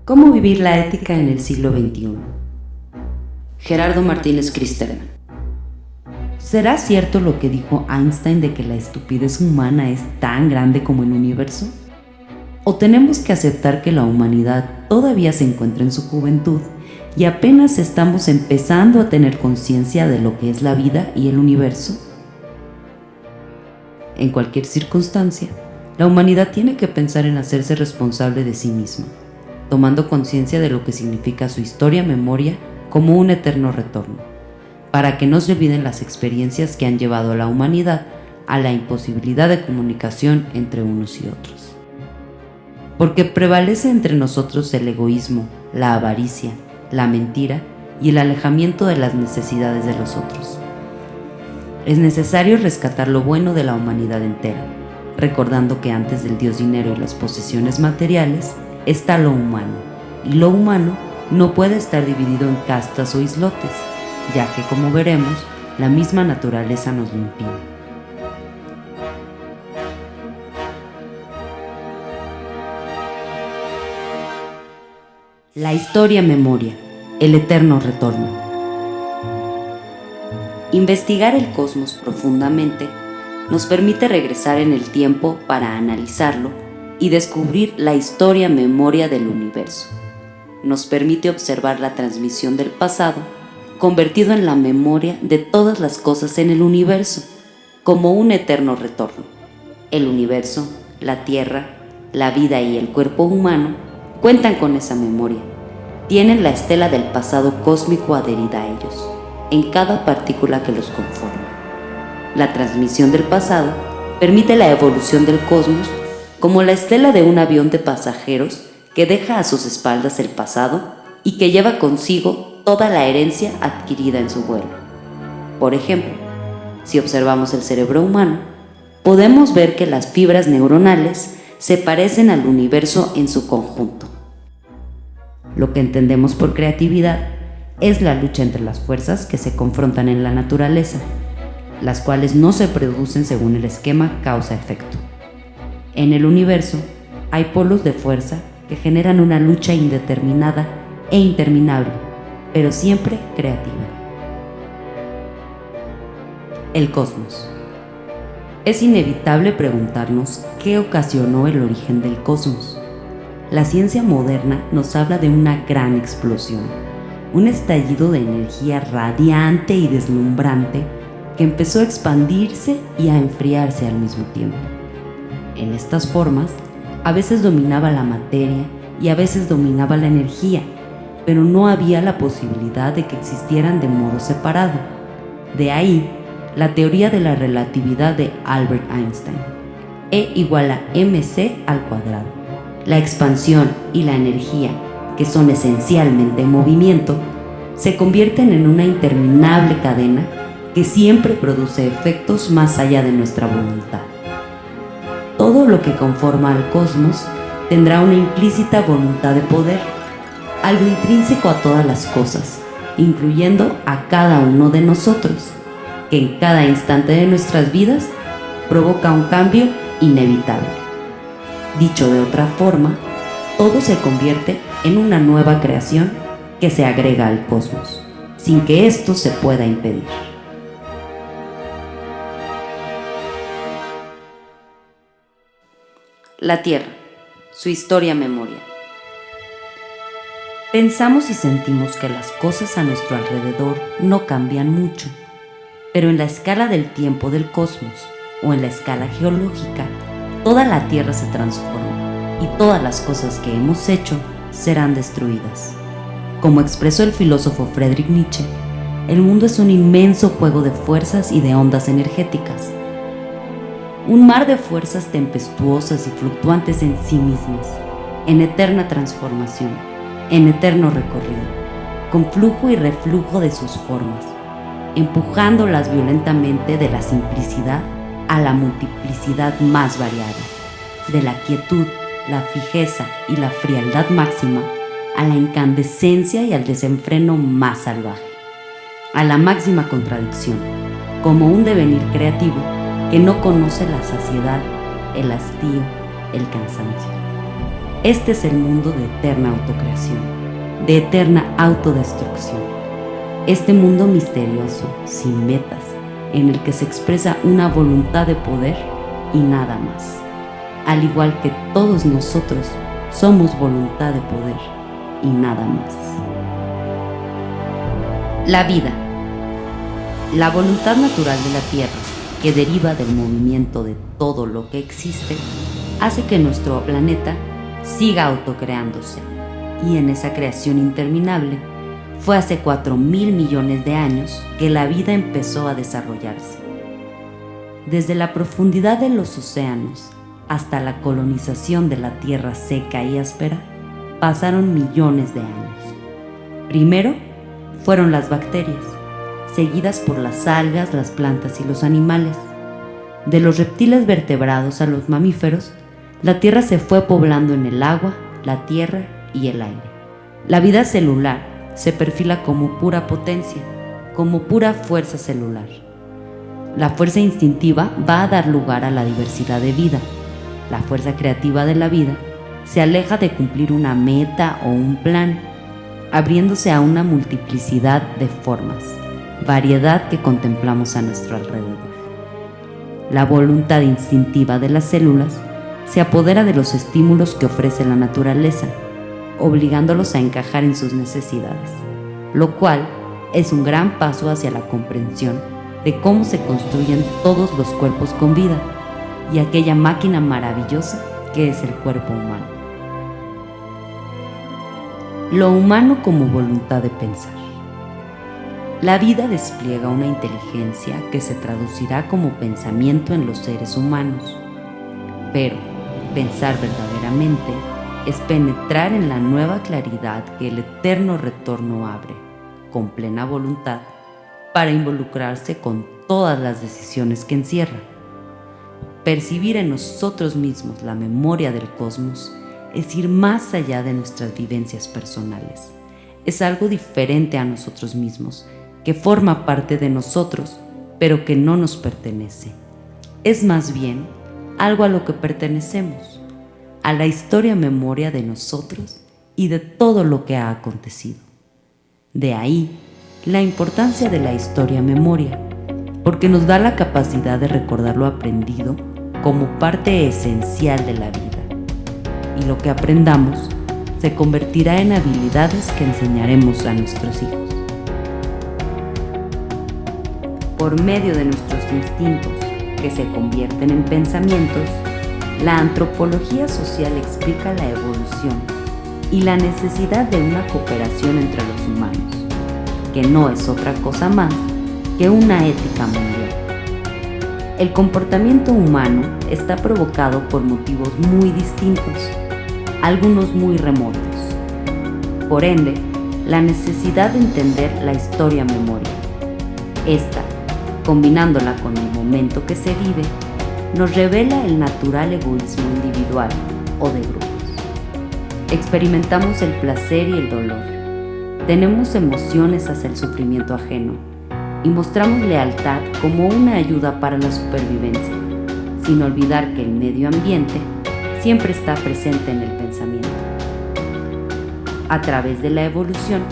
¿Cómo vivir la ética en el siglo XXI? Gerardo Martínez Cristerna. ¿Será cierto lo que dijo Einstein de que la estupidez humana es tan grande como el universo? ¿O tenemos que aceptar que la humanidad todavía se encuentra en su juventud y apenas estamos empezando a tener conciencia de lo que es la vida y el universo? En cualquier circunstancia, la humanidad tiene que pensar en hacerse responsable de sí misma, tomando conciencia de lo que significa su historia-memoria como un eterno retorno, para que no se olviden las experiencias que han llevado a la humanidad a la imposibilidad de comunicación entre unos y otros. Porque prevalece entre nosotros el egoísmo, la avaricia, la mentira y el alejamiento de las necesidades de los otros. Es necesario rescatar lo bueno de la humanidad entera, recordando que antes del Dios dinero y las posesiones materiales está lo humano, y lo humano no puede estar dividido en castas o islotes, ya que, como veremos, la misma naturaleza nos lo impide. La historia-memoria, el eterno retorno. Investigar el cosmos profundamente nos permite regresar en el tiempo para analizarlo y descubrir la historia-memoria del universo. Nos permite observar la transmisión del pasado convertido en la memoria de todas las cosas en el universo, como un eterno retorno. El universo, la Tierra, la vida y el cuerpo humano cuentan con esa memoria. Tienen la estela del pasado cósmico adherida a ellos, en cada partícula que los conforma. La transmisión del pasado permite la evolución del cosmos como la estela de un avión de pasajeros que deja a sus espaldas el pasado y que lleva consigo toda la herencia adquirida en su vuelo. Por ejemplo, si observamos el cerebro humano, podemos ver que las fibras neuronales se parecen al universo en su conjunto. Lo que entendemos por creatividad es la lucha entre las fuerzas que se confrontan en la naturaleza, las cuales no se producen según el esquema causa-efecto. En el universo hay polos de fuerza que generan una lucha indeterminada e interminable, pero siempre creativa. El cosmos. Es inevitable preguntarnos qué ocasionó el origen del cosmos. La ciencia moderna nos habla de una gran explosión, un estallido de energía radiante y deslumbrante que empezó a expandirse y a enfriarse al mismo tiempo. En estas formas, a veces dominaba la materia y a veces dominaba la energía, pero no había la posibilidad de que existieran de modo separado. De ahí, la teoría de la relatividad de Albert Einstein, E igual a mc al cuadrado. La expansión y la energía, que son esencialmente movimiento, se convierten en una interminable cadena que siempre produce efectos más allá de nuestra voluntad. Todo lo que conforma al cosmos tendrá una implícita voluntad de poder, algo intrínseco a todas las cosas, incluyendo a cada uno de nosotros, que en cada instante de nuestras vidas provoca un cambio inevitable. Dicho de otra forma, todo se convierte en una nueva creación que se agrega al cosmos, sin que esto se pueda impedir. La Tierra, su historia-memoria. Pensamos y sentimos que las cosas a nuestro alrededor no cambian mucho, pero en la escala del tiempo del cosmos o en la escala geológica, toda la Tierra se transforma y todas las cosas que hemos hecho serán destruidas. Como expresó el filósofo Friedrich Nietzsche, el mundo es un inmenso juego de fuerzas y de ondas energéticas. Un mar de fuerzas tempestuosas y fluctuantes en sí mismas, en eterna transformación, en eterno recorrido, con flujo y reflujo de sus formas, empujándolas violentamente de la simplicidad a la multiplicidad más variada, de la quietud, la fijeza y la frialdad máxima a la incandescencia y al desenfreno más salvaje, a la máxima contradicción, como un devenir creativo que no conoce la saciedad, el hastío, el cansancio. Este es el mundo de eterna autocreación, de eterna autodestrucción. Este mundo misterioso, sin metas, en el que se expresa una voluntad de poder y nada más. Al igual que todos nosotros somos voluntad de poder y nada más. La vida. La voluntad natural de la Tierra, que deriva del movimiento de todo lo que existe, hace que nuestro planeta siga autocreándose, y en esa creación interminable fue hace 4.000 millones de años que la vida empezó a desarrollarse. Desde la profundidad de los océanos hasta la colonización de la tierra seca y áspera, pasaron millones de años. Primero fueron las bacterias, seguidas por las algas, las plantas y los animales. De los reptiles vertebrados a los mamíferos, la tierra se fue poblando en el agua, la tierra y el aire. La vida celular se perfila como pura potencia, como pura fuerza celular. La fuerza instintiva va a dar lugar a la diversidad de vida. La fuerza creativa de la vida se aleja de cumplir una meta o un plan, abriéndose a una multiplicidad de formas, variedad que contemplamos a nuestro alrededor. La voluntad instintiva de las células se apodera de los estímulos que ofrece la naturaleza, obligándolos a encajar en sus necesidades, lo cual es un gran paso hacia la comprensión de cómo se construyen todos los cuerpos con vida y aquella máquina maravillosa que es el cuerpo humano. Lo humano como voluntad de pensar. La vida despliega una inteligencia que se traducirá como pensamiento en los seres humanos, pero pensar verdaderamente es penetrar en la nueva claridad que el eterno retorno abre, con plena voluntad, para involucrarse con todas las decisiones que encierra. Percibir en nosotros mismos la memoria del cosmos es ir más allá de nuestras vivencias personales. Es algo diferente a nosotros mismos, que forma parte de nosotros, pero que no nos pertenece. Es más bien algo a lo que pertenecemos, a la historia memoria de nosotros y de todo lo que ha acontecido. De ahí la importancia de la historia memoria, porque nos da la capacidad de recordar lo aprendido como parte esencial de la vida. Y lo que aprendamos se convertirá en habilidades que enseñaremos a nuestros hijos. Por medio de nuestros instintos, que se convierten en pensamientos, la antropología social explica la evolución y la necesidad de una cooperación entre los humanos, que no es otra cosa más que una ética mundial. El comportamiento humano está provocado por motivos muy distintos, algunos muy remotos. Por ende, la necesidad de entender la historia memoria. Esta, combinándola con el momento que se vive, nos revela el natural egoísmo individual o de grupos. Experimentamos el placer y el dolor. Tenemos emociones hacia el sufrimiento ajeno y mostramos lealtad como una ayuda para la supervivencia, sin olvidar que el medio ambiente siempre está presente en el pensamiento. A través de la evolución,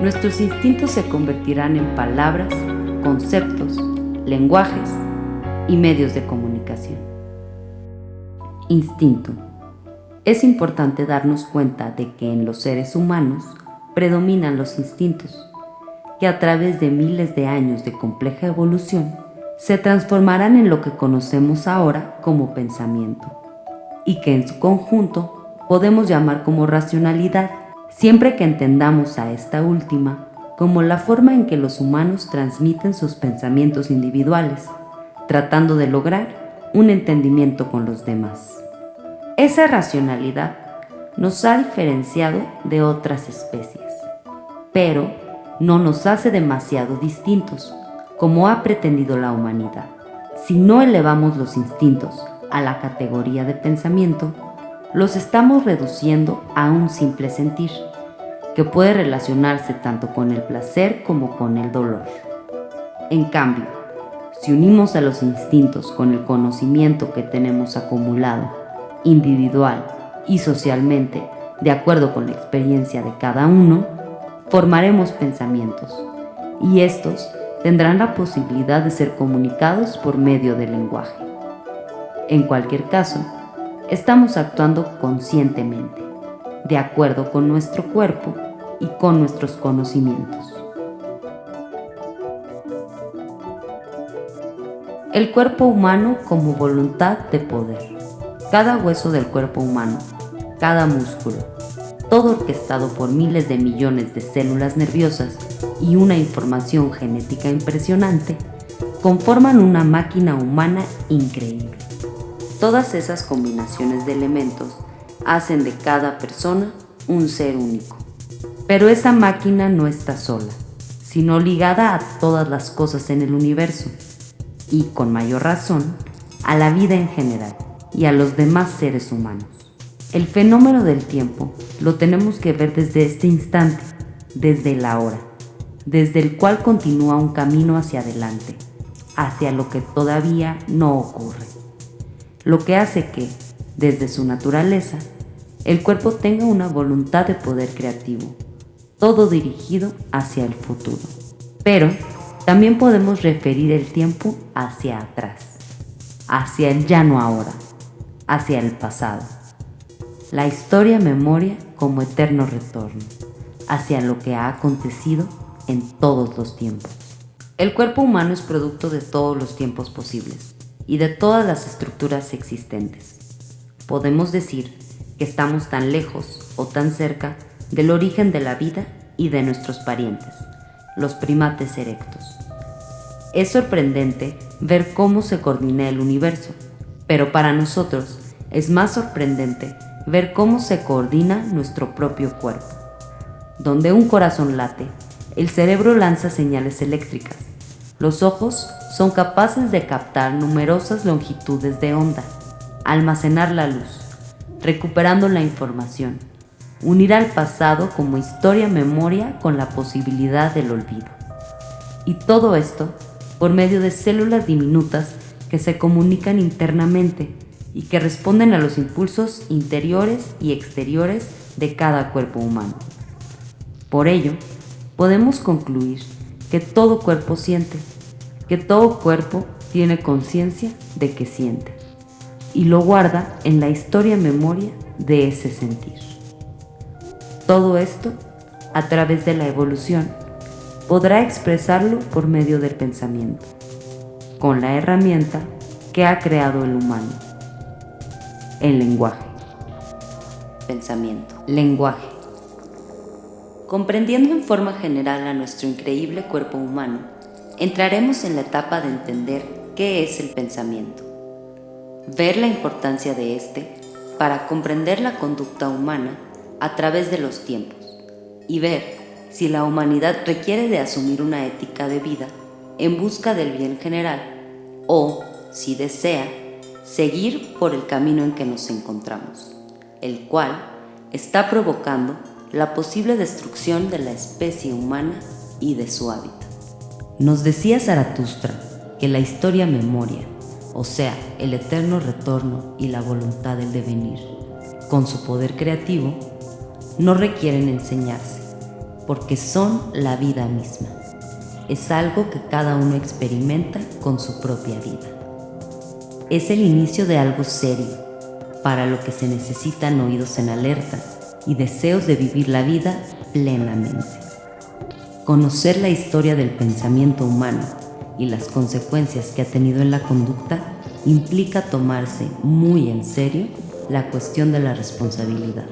nuestros instintos se convertirán en palabras, conceptos, lenguajes y medios de comunicación. Instinto. Es importante darnos cuenta de que en los seres humanos predominan los instintos, que a través de miles de años de compleja evolución se transformarán en lo que conocemos ahora como pensamiento, y que en su conjunto podemos llamar como racionalidad, siempre que entendamos a esta última como la forma en que los humanos transmiten sus pensamientos individuales, tratando de lograr un entendimiento con los demás. Esa racionalidad nos ha diferenciado de otras especies, pero no nos hace demasiado distintos, como ha pretendido la humanidad. Si no elevamos los instintos a la categoría de pensamiento, los estamos reduciendo a un simple sentir, que puede relacionarse tanto con el placer como con el dolor. En cambio, si unimos a los instintos con el conocimiento que tenemos acumulado, individual y socialmente, de acuerdo con la experiencia de cada uno, formaremos pensamientos, y estos tendrán la posibilidad de ser comunicados por medio del lenguaje. En cualquier caso, estamos actuando conscientemente, de acuerdo con nuestro cuerpo y con nuestros conocimientos. El cuerpo humano como voluntad de poder. Cada hueso del cuerpo humano, cada músculo, todo orquestado por miles de millones de células nerviosas y una información genética impresionante, conforman una máquina humana increíble. Todas esas combinaciones de elementos hacen de cada persona un ser único. Pero esa máquina no está sola, sino ligada a todas las cosas en el universo y, con mayor razón, a la vida en general y a los demás seres humanos. El fenómeno del tiempo lo tenemos que ver desde este instante, desde el ahora, desde el cual continúa un camino hacia adelante, hacia lo que todavía no ocurre. Lo que hace que, desde su naturaleza, el cuerpo tenga una voluntad de poder creativo, todo dirigido hacia el futuro. Pero también podemos referir el tiempo hacia atrás, hacia el ya no ahora, hacia el pasado. La historia-memoria como eterno retorno, hacia lo que ha acontecido en todos los tiempos. El cuerpo humano es producto de todos los tiempos posibles y de todas las estructuras existentes. Podemos decir que estamos tan lejos o tan cerca del origen de la vida y de nuestros parientes, los primates erectos. Es sorprendente ver cómo se coordina el universo, pero para nosotros es más sorprendente ver cómo se coordina nuestro propio cuerpo. Donde un corazón late, el cerebro lanza señales eléctricas. Los ojos son capaces de captar numerosas longitudes de onda, almacenar la luz, recuperando la información, unir al pasado como historia-memoria con la posibilidad del olvido. Y todo esto por medio de células diminutas que se comunican internamente y que responden a los impulsos interiores y exteriores de cada cuerpo humano. Por ello, podemos concluir que todo cuerpo siente, que todo cuerpo tiene conciencia de que siente, y lo guarda en la historia-memoria de ese sentir. Todo esto, a través de la evolución, podrá expresarlo por medio del pensamiento, con la herramienta que ha creado el humano: el lenguaje. Pensamiento. Lenguaje. Comprendiendo en forma general a nuestro increíble cuerpo humano, entraremos en la etapa de entender qué es el pensamiento, ver la importancia de este para comprender la conducta humana a través de los tiempos y ver si la humanidad requiere de asumir una ética de vida en busca del bien general o, si desea, seguir por el camino en que nos encontramos, el cual está provocando la posible destrucción de la especie humana y de su hábitat. Nos decía Zaratustra que la historia-memoria, o sea, el eterno retorno y la voluntad del devenir, con su poder creativo, no requieren enseñarse, porque son la vida misma. Es algo que cada uno experimenta con su propia vida. Es el inicio de algo serio, para lo que se necesitan oídos en alerta y deseos de vivir la vida plenamente. Conocer la historia del pensamiento humano y las consecuencias que ha tenido en la conducta implica tomarse muy en serio la cuestión de la responsabilidad.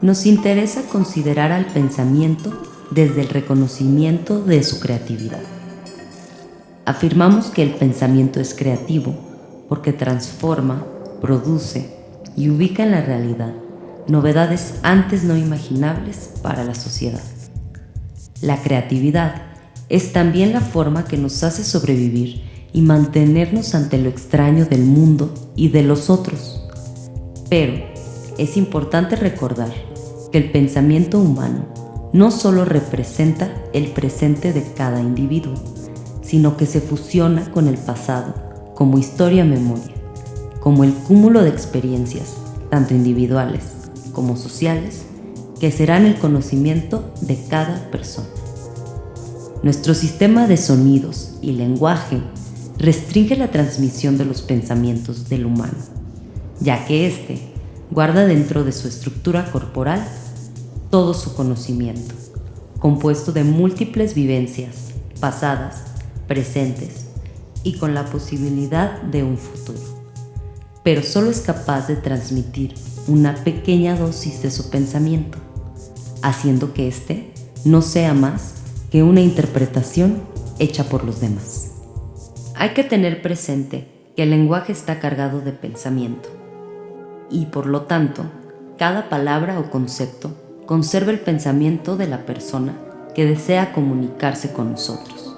Nos interesa considerar al pensamiento desde el reconocimiento de su creatividad. Afirmamos que el pensamiento es creativo porque transforma, produce y ubica en la realidad novedades antes no imaginables para la sociedad. La creatividad es también la forma que nos hace sobrevivir y mantenernos ante lo extraño del mundo y de los otros. Pero es importante recordar que el pensamiento humano no solo representa el presente de cada individuo, sino que se fusiona con el pasado como historia-memoria, como el cúmulo de experiencias, tanto individuales como sociales, que serán el conocimiento de cada persona. Nuestro sistema de sonidos y lenguaje restringe la transmisión de los pensamientos del humano, ya que éste guarda dentro de su estructura corporal todo su conocimiento, compuesto de múltiples vivencias pasadas, presentes y con la posibilidad de un futuro. Pero solo es capaz de transmitir una pequeña dosis de su pensamiento, haciendo que éste no sea más que una interpretación hecha por los demás. Hay que tener presente que el lenguaje está cargado de pensamiento y, por lo tanto, cada palabra o concepto conserva el pensamiento de la persona que desea comunicarse con nosotros,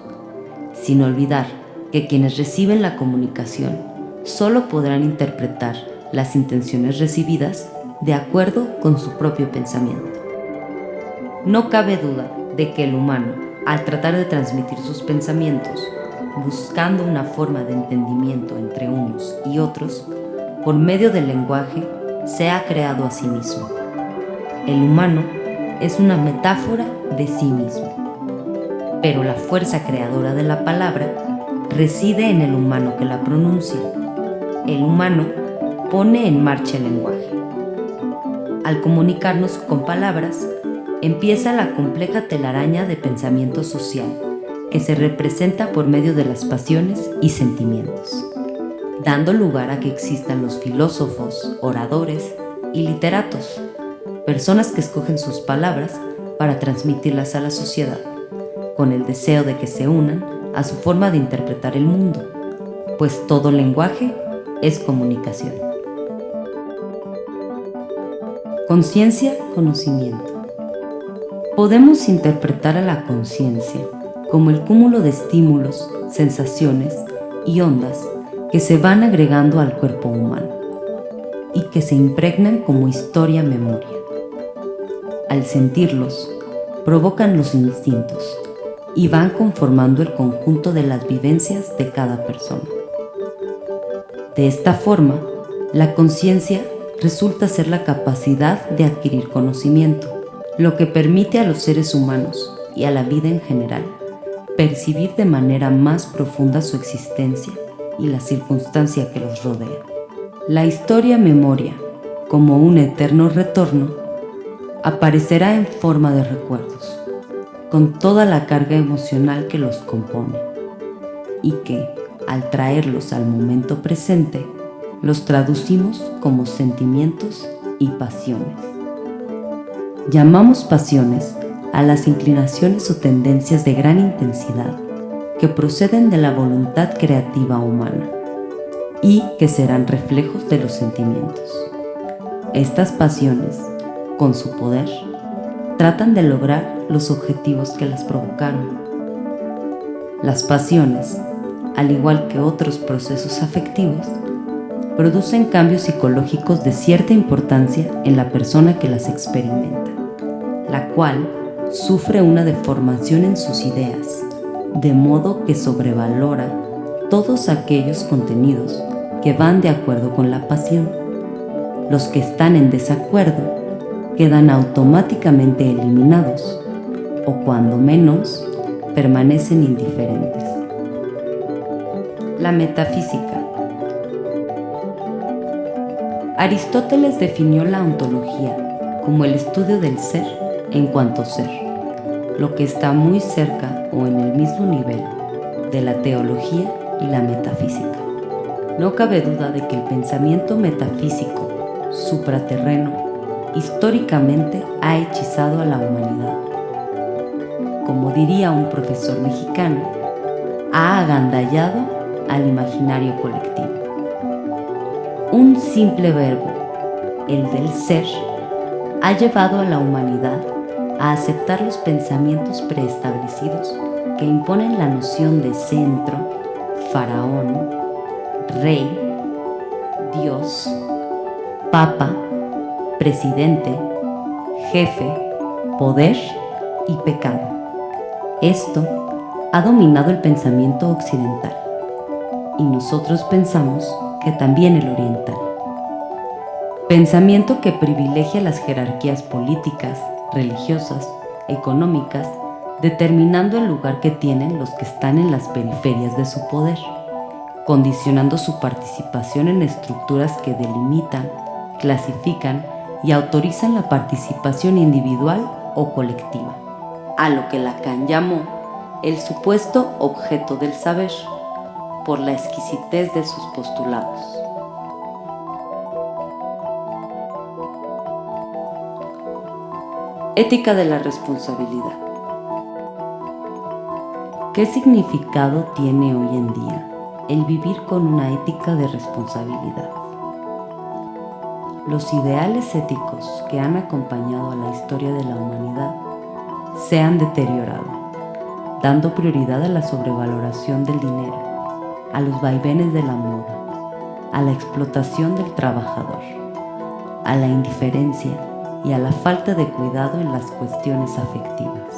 sin olvidar que quienes reciben la comunicación solo podrán interpretar las intenciones recibidas de acuerdo con su propio pensamiento. No cabe duda de que el humano, al tratar de transmitir sus pensamientos, buscando una forma de entendimiento entre unos y otros, por medio del lenguaje, se ha creado a sí mismo. El humano es una metáfora de sí mismo, pero la fuerza creadora de la palabra reside en el humano que la pronuncia. El humano pone en marcha el lenguaje. Al comunicarnos con palabras, empieza la compleja telaraña de pensamiento social que se representa por medio de las pasiones y sentimientos, dando lugar a que existan los filósofos, oradores y literatos, personas que escogen sus palabras para transmitirlas a la sociedad, con el deseo de que se unan a su forma de interpretar el mundo, pues todo lenguaje es comunicación. Conciencia, conocimiento. Podemos interpretar a la conciencia como el cúmulo de estímulos, sensaciones y ondas que se van agregando al cuerpo humano y que se impregnan como historia-memoria. Al sentirlos, provocan los instintos y van conformando el conjunto de las vivencias de cada persona. De esta forma, la conciencia resulta ser la capacidad de adquirir conocimiento, lo que permite a los seres humanos y a la vida en general percibir de manera más profunda su existencia y la circunstancia que los rodea. La historia-memoria, como un eterno retorno, aparecerá en forma de recuerdos, con toda la carga emocional que los compone, y que, al traerlos al momento presente, los traducimos como sentimientos y pasiones. Llamamos pasiones a las inclinaciones o tendencias de gran intensidad que proceden de la voluntad creativa humana y que serán reflejos de los sentimientos. Estas pasiones, con su poder, tratan de lograr los objetivos que las provocaron. Las pasiones, al igual que otros procesos afectivos, producen cambios psicológicos de cierta importancia en la persona que las experimenta, la cual sufre una deformación en sus ideas, de modo que sobrevalora todos aquellos contenidos que van de acuerdo con la pasión. Los que están en desacuerdo quedan automáticamente eliminados, o cuando menos, permanecen indiferentes. La metafísica. Aristóteles definió la ontología como el estudio del ser en cuanto ser, lo que está muy cerca o en el mismo nivel de la teología y la metafísica. No cabe duda de que el pensamiento metafísico, supraterreno, históricamente ha hechizado a la humanidad. Como diría un profesor mexicano, ha agandallado al imaginario colectivo. Un simple verbo, el del ser, ha llevado a la humanidad a aceptar los pensamientos preestablecidos que imponen la noción de centro, faraón, rey, Dios, papa, presidente, jefe, poder y pecado. Esto ha dominado el pensamiento occidental y nosotros pensamos que también el oriental. Pensamiento que privilegia las jerarquías políticas, religiosas, económicas, determinando el lugar que tienen los que están en las periferias de su poder, condicionando su participación en estructuras que delimitan, clasifican y autorizan la participación individual o colectiva, a lo que Lacan llamó el supuesto objeto del saber, por la exquisitez de sus postulados. Ética de la responsabilidad. ¿Qué significado tiene hoy en día el vivir con una ética de responsabilidad? Los ideales éticos que han acompañado a la historia de la humanidad se han deteriorado, dando prioridad a la sobrevaloración del dinero, a los vaivenes de la moda, a la explotación del trabajador, a la indiferencia y a la falta de cuidado en las cuestiones afectivas.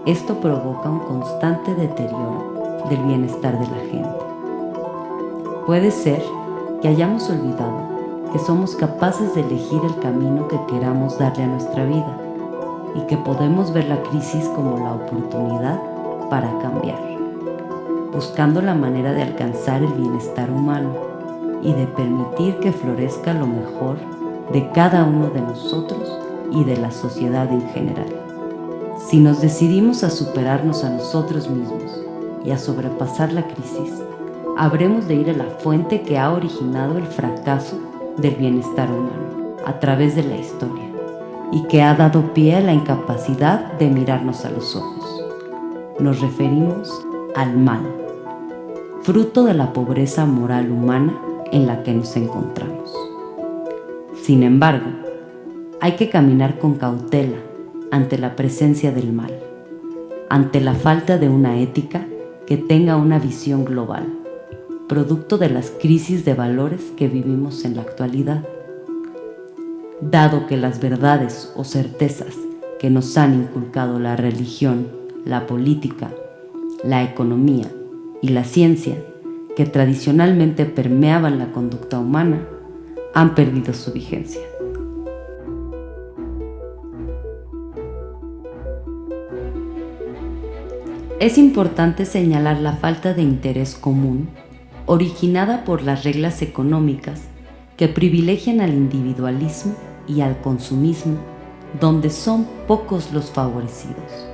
Esto provoca un constante deterioro del bienestar de la gente. Puede ser que hayamos olvidado que somos capaces de elegir el camino que queramos darle a nuestra vida y que podemos ver la crisis como la oportunidad para cambiar, buscando la manera de alcanzar el bienestar humano y de permitir que florezca lo mejor de cada uno de nosotros y de la sociedad en general. Si nos decidimos a superarnos a nosotros mismos y a sobrepasar la crisis, habremos de ir a la fuente que ha originado el fracaso del bienestar humano a través de la historia y que ha dado pie a la incapacidad de mirarnos a los ojos. Nos referimos al mal, fruto de la pobreza moral humana en la que nos encontramos. Sin embargo, hay que caminar con cautela ante la presencia del mal, ante la falta de una ética que tenga una visión global, producto de las crisis de valores que vivimos en la actualidad. Dado que las verdades o certezas que nos han inculcado la religión, la política, la economía y la ciencia, que tradicionalmente permeaban la conducta humana, han perdido su vigencia. Es importante señalar la falta de interés común originada por las reglas económicas que privilegian al individualismo y al consumismo, donde son pocos los favorecidos.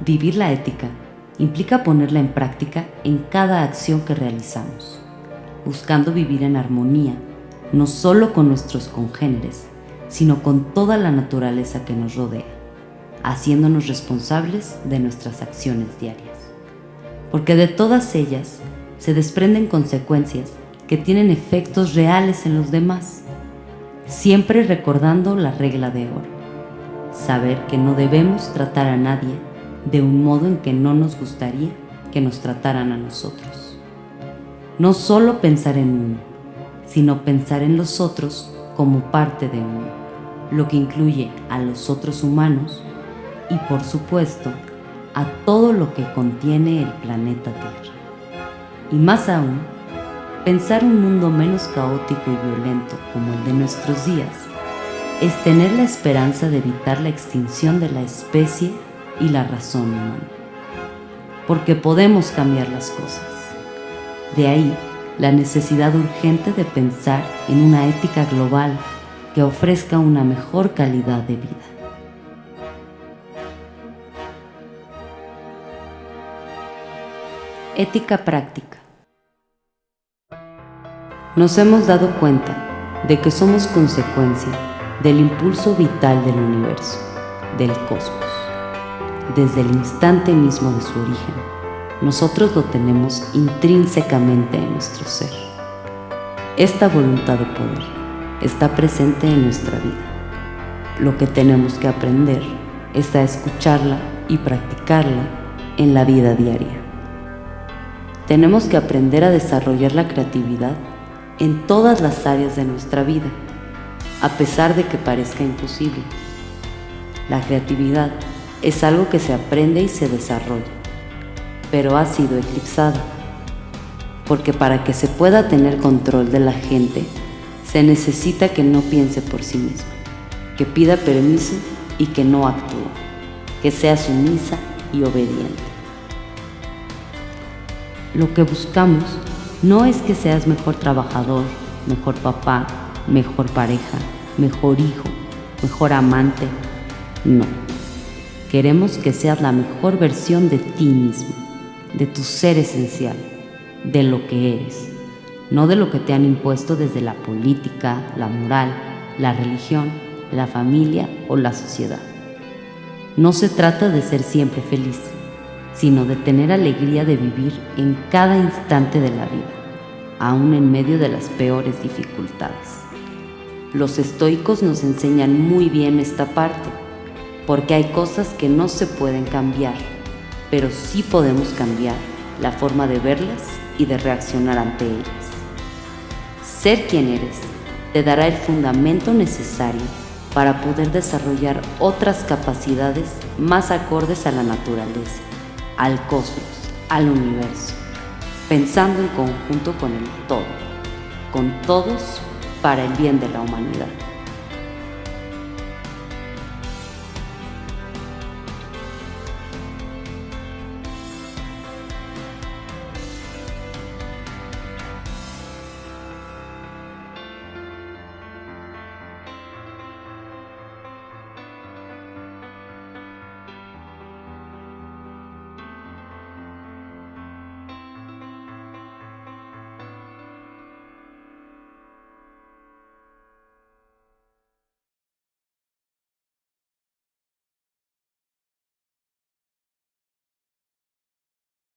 Vivir la ética implica ponerla en práctica en cada acción que realizamos, buscando vivir en armonía, no solo con nuestros congéneres, sino con toda la naturaleza que nos rodea, haciéndonos responsables de nuestras acciones diarias. Porque de todas ellas se desprenden consecuencias que tienen efectos reales en los demás, siempre recordando la regla de oro: saber que no debemos tratar a nadie de un modo en que no nos gustaría que nos trataran a nosotros. No solo pensar en uno, sino pensar en los otros como parte de uno, lo que incluye a los otros humanos y, por supuesto, a todo lo que contiene el planeta Tierra. Y más aún, pensar un mundo menos caótico y violento como el de nuestros días es tener la esperanza de evitar la extinción de la especie y la razón humana. Porque podemos cambiar las cosas. De ahí la necesidad urgente de pensar en una ética global que ofrezca una mejor calidad de vida. Ética práctica. Nos hemos dado cuenta de que somos consecuencia del impulso vital del universo, del cosmos. Desde el instante mismo de su origen, nosotros lo tenemos intrínsecamente en nuestro ser. Esta voluntad de poder está presente en nuestra vida. Lo que tenemos que aprender es a escucharla y practicarla en la vida diaria. Tenemos que aprender a desarrollar la creatividad en todas las áreas de nuestra vida, a pesar de que parezca imposible. La creatividad es algo que se aprende y se desarrolla, pero ha sido eclipsada, porque para que se pueda tener control de la gente, Se necesita que no piense por sí mismo, que pida permiso y que no actúe, que sea sumisa y obediente. Lo que buscamos no es que seas mejor trabajador, mejor papá, mejor pareja, mejor hijo, mejor amante. No. Queremos que seas la mejor versión de ti mismo, de tu ser esencial, de lo que eres, no de lo que te han impuesto desde la política, la moral, la religión, la familia o la sociedad. No se trata de ser siempre feliz, sino de tener alegría de vivir en cada instante de la vida, aún en medio de las peores dificultades. Los estoicos nos enseñan muy bien esta parte, porque hay cosas que no se pueden cambiar, pero sí podemos cambiar la forma de verlas y de reaccionar ante ellas. Ser quien eres te dará el fundamento necesario para poder desarrollar otras capacidades más acordes a la naturaleza, al cosmos, al universo, pensando en conjunto con el todo, con todos para el bien de la humanidad.